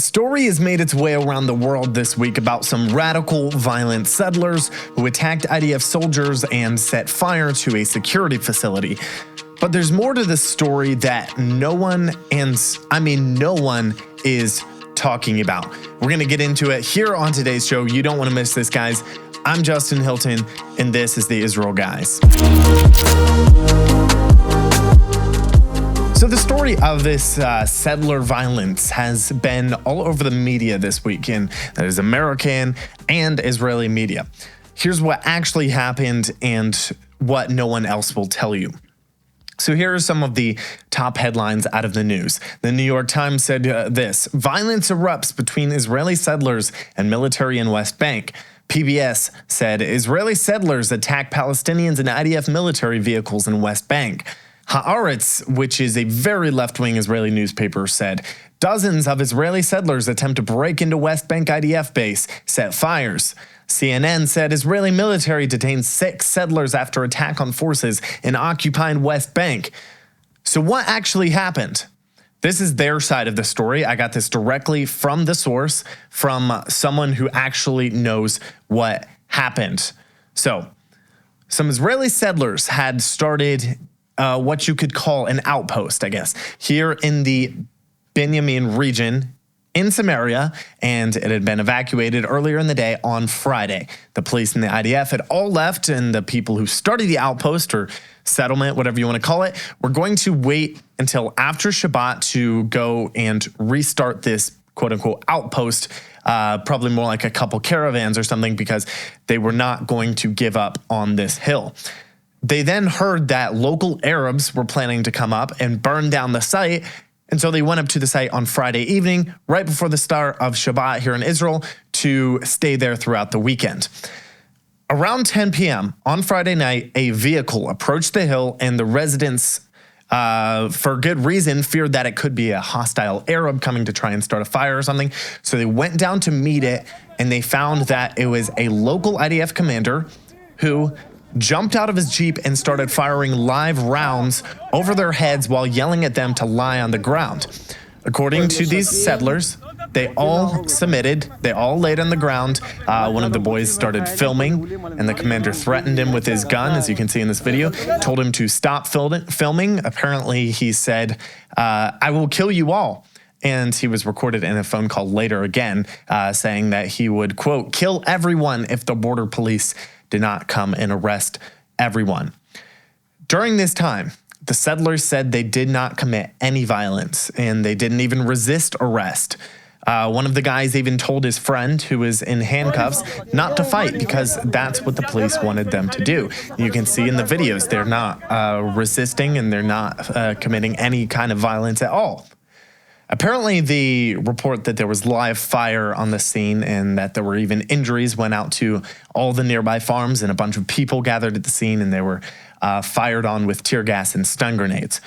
story has made its way around the world this week about some radical, violent settlers who attacked IDF soldiers and set fire to a security facility. But there's more to this story that no one, and I mean no one, is talking about. We're going to get into it here on today's show. You don't want to miss this, guys. I'm Justin Hilton, and this is the Israel Guys. So the story of this settler violence has been all over the media this weekend. That is American and Israeli media. Here's what actually happened and what no one else will tell you. So here are some of the top headlines out of the news. The New York Times said this: violence erupts between Israeli settlers and military in West Bank. PBS said Israeli settlers attack Palestinians and IDF military vehicles in West Bank. Haaretz, which is a very left-wing Israeli newspaper, said dozens of Israeli settlers attempt to break into West Bank IDF base, set fires. CNN said Israeli military detained 6 settlers after attack on forces in occupied West Bank. So what actually happened? This is their side of the story. I got this directly from the source, from someone who actually knows what happened. So some Israeli settlers had started what you could call an outpost, I guess, here in the Benjamin region in Samaria, and it had been evacuated earlier in the day on Friday. The police and the IDF had all left, and the people who started the outpost or settlement, whatever you want to call it, were going to wait until after Shabbat to go and restart this quote-unquote outpost, probably more like a couple caravans or something, because they were not going to give up on this hill. They then heard that local Arabs were planning to come up and burn down the site, and so they went up to the site on Friday evening, right before the start of Shabbat here in Israel, to stay there throughout the weekend. Around 10 p.m. on Friday night, a vehicle approached the hill, and the residents, for good reason, feared that it could be a hostile Arab coming to try and start a fire or something. So they went down to meet it, and they found that it was a local IDF commander who jumped out of his Jeep and started firing live rounds over their heads while yelling at them to lie on the ground. According to these settlers, they all submitted. They all laid on the ground. One of the boys started filming, and the commander threatened him with his gun, as you can see in this video, told him to stop filming. Apparently, he said, "I will kill you all." And he was recorded in a phone call later again, saying that he would, quote, "kill everyone if the border police did not come and arrest everyone." During this time, the settlers said they did not commit any violence, and they didn't even resist arrest. One of the guys even told his friend, who was in handcuffs, not to fight because that's what the police wanted them to do. You can see in the videos they're not resisting, and they're not committing any kind of violence at all. Apparently, the report that there was live fire on the scene and that there were even injuries went out to all the nearby farms, and a bunch of people gathered at the scene, and they were fired on with tear gas and stun grenades.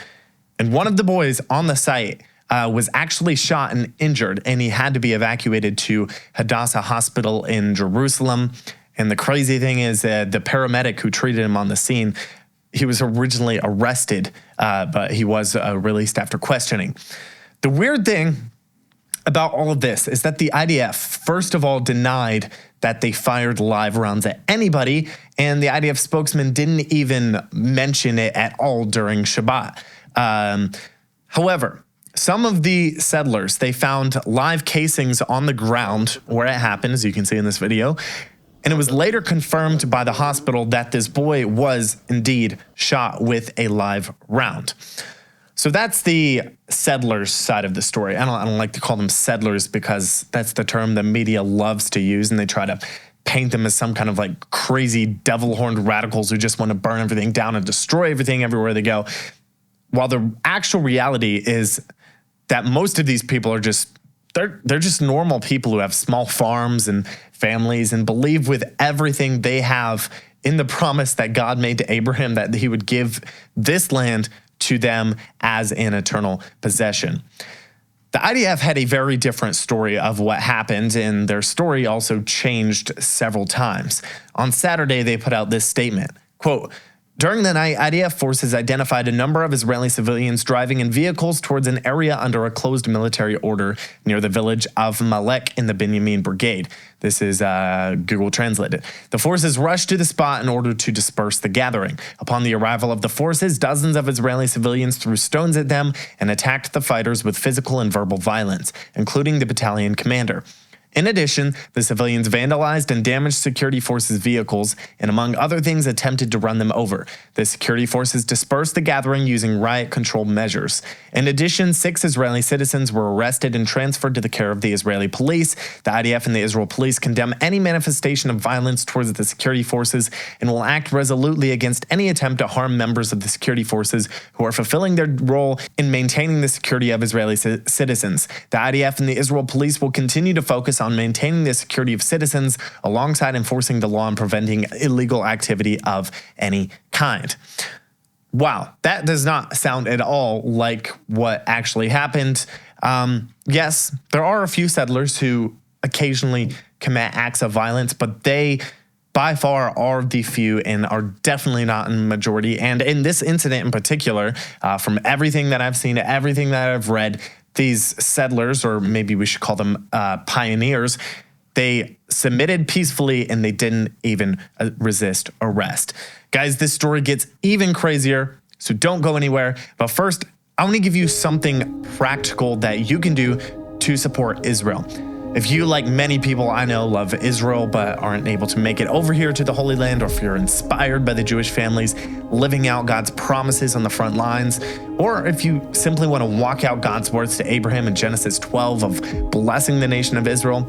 And one of the boys on the site was actually shot and injured, and he had to be evacuated to Hadassah Hospital in Jerusalem. And the crazy thing is that the paramedic who treated him on the scene, he was originally arrested, but he was released after questioning. The weird thing about all of this is that the IDF, first of all, denied that they fired live rounds at anybody, and the IDF spokesman didn't even mention it at all during Shabbat. However, some of the settlers, they found live casings on the ground where it happened, as you can see in this video, and it was later confirmed by the hospital that this boy was indeed shot with a live round. So that's the settlers side of the story. I don't like to call them settlers because that's the term the media loves to use, and they try to paint them as some kind of like crazy devil-horned radicals who just want to burn everything down and destroy everything everywhere they go. While the actual reality is that most of these people are just, they're just normal people who have small farms and families and believe with everything they have in the promise that God made to Abraham that he would give this land to them as an eternal possession. The IDF had a very different story of what happened, and their story also changed several times. On Saturday, they put out this statement, quote, During the night, IDF forces identified a number of Israeli civilians driving in vehicles towards an area under a closed military order near the village of Malek in the Binyamin Brigade. This is Google translated. The forces rushed to the spot in order to disperse the gathering. Upon the arrival of the forces, dozens of Israeli civilians threw stones at them and attacked the fighters with physical and verbal violence, including the battalion commander. In addition, the civilians vandalized and damaged security forces' vehicles and, among other things, attempted to run them over. The security forces dispersed the gathering using riot control measures. In addition, 6 Israeli citizens were arrested and transferred to the care of the Israeli police. The IDF and the Israel police condemn any manifestation of violence towards the security forces and will act resolutely against any attempt to harm members of the security forces who are fulfilling their role in maintaining the security of Israeli citizens. The IDF and the Israel police will continue to focus on maintaining the security of citizens alongside enforcing the law and preventing illegal activity of any kind. Wow, that does not sound at all like what actually happened. Yes, there are a few settlers who occasionally commit acts of violence, but they by far are the few and are definitely not in the majority. And in this incident in particular, from everything that I've seen, everything that I've read, these settlers, or maybe we should call them pioneers, they submitted peacefully and they didn't even resist arrest. Guys, this story gets even crazier, so don't go anywhere. But first, I want to give you something practical that you can do to support Israel. If you, like many people I know, love Israel but aren't able to make it over here to the Holy Land, or if you're inspired by the Jewish families living out God's promises on the front lines, or if you simply want to walk out God's words to Abraham in Genesis 12 of blessing the nation of Israel,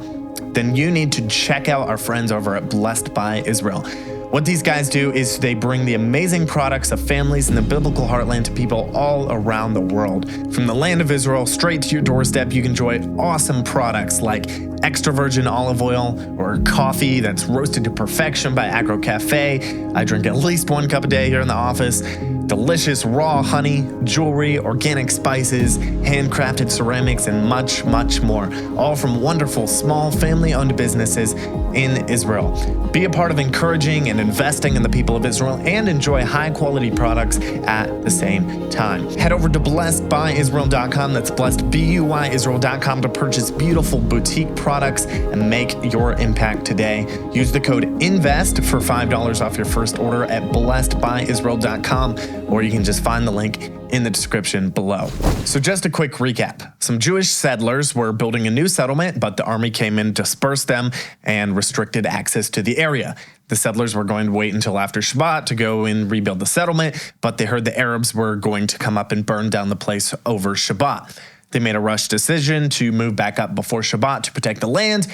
then you need to check out our friends over at Blessed by Israel. What these guys do is they bring the amazing products of families in the biblical heartland to people all around the world. From the land of Israel straight to your doorstep, you can enjoy awesome products like extra virgin olive oil or coffee that's roasted to perfection by Agro Cafe. I drink at least 1 cup a day here in the office. Delicious raw honey, jewelry, organic spices, handcrafted ceramics, and much, much more. All from wonderful small family-owned businesses in Israel. Be a part of encouraging and investing in the people of Israel and enjoy high-quality products at the same time. Head over to blessedbyisrael.com. That's blessedbyisrael.com to purchase beautiful boutique products and make your impact today. Use the code INVEST for $5 off your first order at blessedbyisrael.com, or you can just find the link in the description below. So just a quick recap. Some Jewish settlers were building a new settlement, but the army came in, dispersed them, and restricted access to the area. The settlers were going to wait until after Shabbat to go and rebuild the settlement, but they heard the Arabs were going to come up and burn down the place over Shabbat. They made a rushed decision to move back up before Shabbat to protect the land,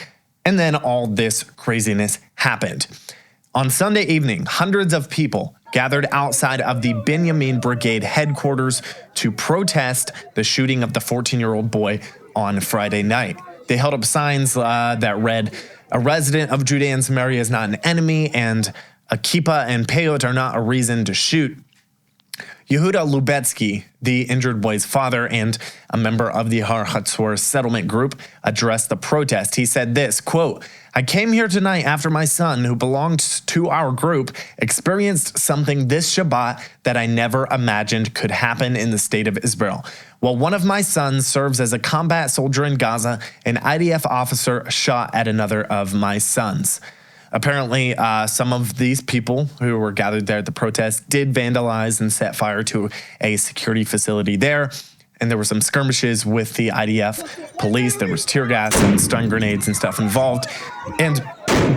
and then all this craziness happened. On Sunday evening, hundreds of people gathered outside of the Binyamin Brigade headquarters to protest the shooting of the 14-year-old boy on Friday night. They held up signs that read, "A resident of Judea and Samaria is not an enemy," and "A kippah and peyot are not a reason to shoot." Yehuda Lubetsky, the injured boy's father and a member of the Har Hatzor settlement group, addressed the protest. He said this, quote, "I came here tonight after my son, who belonged to our group, experienced something this Shabbat that I never imagined could happen in the state of Israel. While one of my sons serves as a combat soldier in Gaza, an IDF officer shot at another of my sons." Apparently, some of these people who were gathered there at the protest did vandalize and set fire to a security facility there. And there were some skirmishes with the IDF police. There was tear gas and stun grenades and stuff involved. And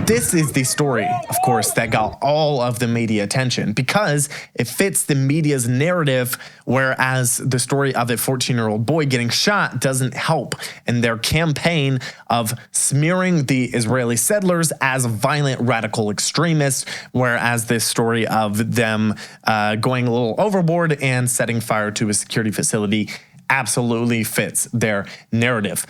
this is the story, of course, that got all of the media attention because it fits the media's narrative, whereas the story of a 14-year-old boy getting shot doesn't help in their campaign of smearing the Israeli settlers as violent radical extremists, whereas this story of them going a little overboard and setting fire to a security facility absolutely fits their narrative.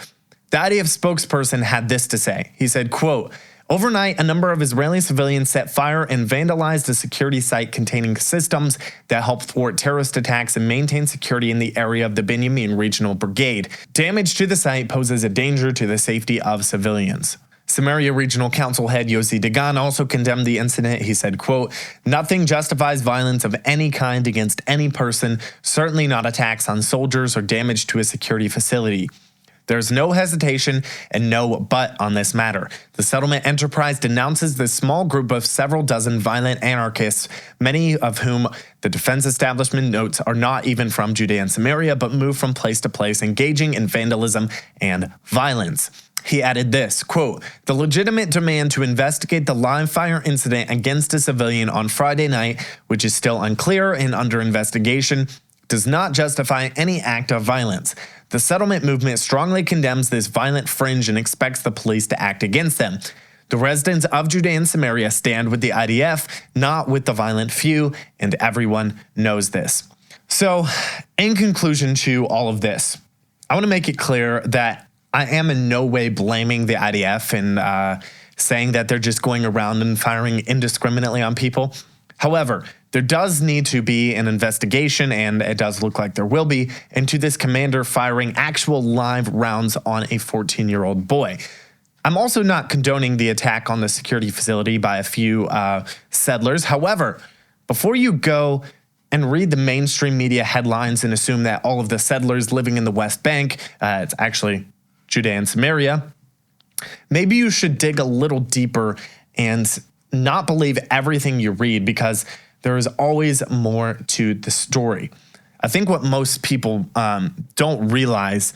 The IDF spokesperson had this to say. He said, quote, "Overnight, a number of Israeli civilians set fire and vandalized a security site containing systems that help thwart terrorist attacks and maintain security in the area of the Binyamin Regional Brigade. Damage to the site poses a danger to the safety of civilians." Samaria Regional Council head Yossi Dagan also condemned the incident. He said, quote, "Nothing justifies violence of any kind against any person, certainly not attacks on soldiers or damage to a security facility. There's no hesitation and no but on this matter. The settlement enterprise denounces this small group of several dozen violent anarchists, many of whom the defense establishment notes are not even from Judea and Samaria, but move from place to place, engaging in vandalism and violence." He added this, quote, "The legitimate demand to investigate the live fire incident against a civilian on Friday night, which is still unclear and under investigation, does not justify any act of violence. The settlement movement strongly condemns this violent fringe and expects the police to act against them. The residents of Judea and Samaria stand with the IDF, not with the violent few, and everyone knows this." So, in conclusion to all of this, I want to make it clear that I am in no way blaming the IDF and saying that they're just going around and firing indiscriminately on people. However, there does need to be an investigation, and it does look like there will be, into this commander firing actual live rounds on a 14-year-old boy. I'm also not condoning the attack on the security facility by a few settlers. However, before you go and read the mainstream media headlines and assume that all of the settlers living in the West Bank, it's actually Judea and Samaria, maybe you should dig a little deeper and not believe everything you read, because there is always more to the story. I think what most people don't realize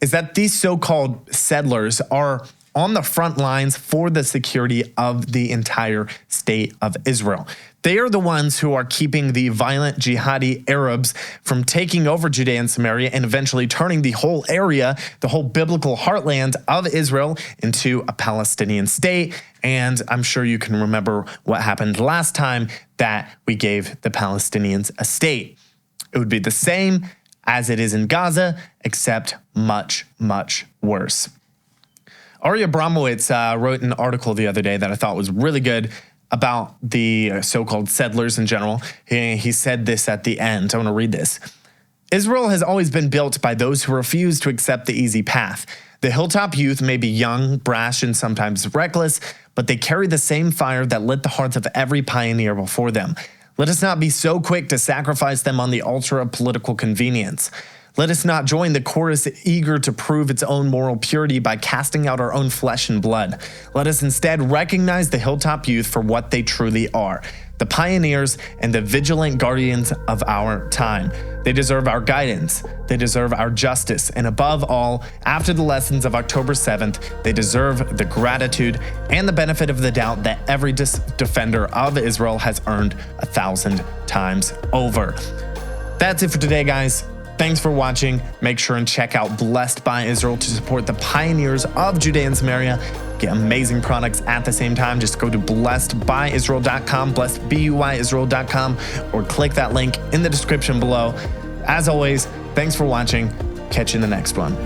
is that these so-called settlers are on the front lines for the security of the entire state of Israel. They are the ones who are keeping the violent jihadi Arabs from taking over Judea and Samaria and eventually turning the whole area, the whole biblical heartland of Israel, into a Palestinian state. And I'm sure you can remember what happened last time that we gave the Palestinians a state. It would be the same as it is in Gaza, except much, much worse. Ari Abramowitz wrote an article the other day that I thought was really good about the so-called settlers in general. He said this at the end. I want to read this. "Israel has always been built by those who refuse to accept the easy path. The hilltop youth may be young, brash, and sometimes reckless, but they carry the same fire that lit the hearts of every pioneer before them. Let us not be so quick to sacrifice them on the altar of political convenience. Let us not join the chorus eager to prove its own moral purity by casting out our own flesh and blood. Let us instead recognize the hilltop youth for what they truly are, the pioneers and the vigilant guardians of our time. They deserve our guidance. They deserve our justice. And above all, after the lessons of October 7th, they deserve the gratitude and the benefit of the doubt that every defender of Israel has earned 1,000 times over." That's it for today, guys. Thanks for watching. Make sure and check out Blessed by Israel to support the pioneers of Judea and Samaria. Get amazing products at the same time. Just go to blessedbyisrael.com, blessedbyisrael.com, or click that link in the description below. As always, thanks for watching. Catch you in the next one.